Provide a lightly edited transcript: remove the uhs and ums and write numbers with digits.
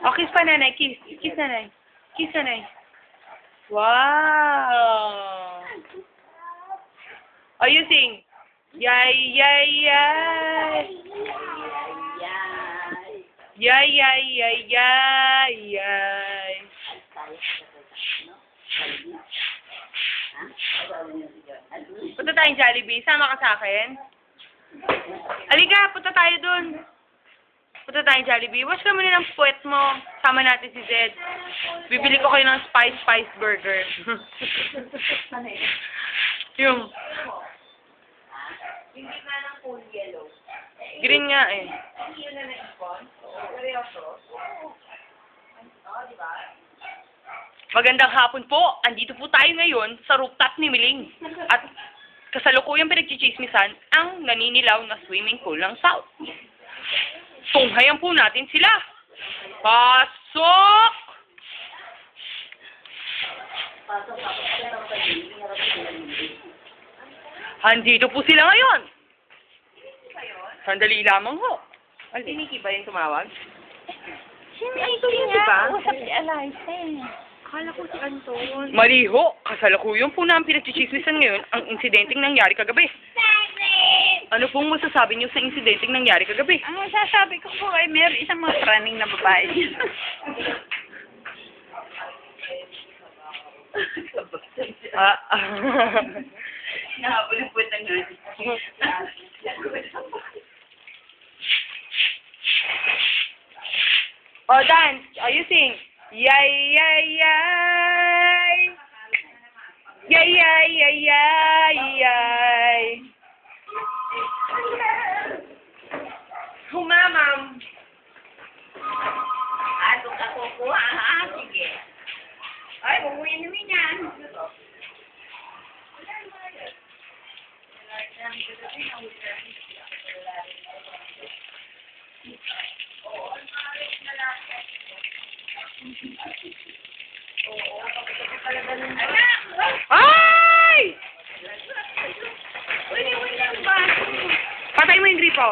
O, kiss pa, nanay. Kiss. Kiss, nanay. Kiss, nanay. Wow! Oh, you sing. Yay, yay, yay. Yay, yay, yay, yay, yay. Punta tayong Jollibee. Sama ka sa akin? Halika, punta tayo dun. Punta tayong Jollibee. Wash ka muna ng puwet mo. Sama natin si Zed. Bibili ko kayo ng spice burger. Yung hindi nga ng full yellow. Green nga eh. Hindi yun na na-ipon. Seryoso? Oo, diba? Magandang hapon po. Andito po tayo ngayon sa rooftop ni Miling. At kasalukuyang pinagchichismisan ang naninilaw na swimming pool ng South. Tunghayan po natin sila. Pasok! Andito po sila ngayon. Sandali lamang ho. Si Nikki ba yung tumawag? Si Nikki nga. Usap si Eliza. Akala ko si Anton. Mali ho. Kasalukuyan po namin pinagchichismisan ngayon ang insidenteng nangyari kagabi. Ano pong masasabi niyo sa insidenteng nangyari kagabi? Ang masasabi ko po ay meron isang mga praning na babae. Nahabol yung puwet ng gano'n. Oh, dance. Oh, you sing. Yay, yay, yay. Yay, yay, yay, yay, yay. Humamam. Ato ka kukuha, ha? Sige. Ay, umuwi namin yan. Ay! Patay mo yung gripo.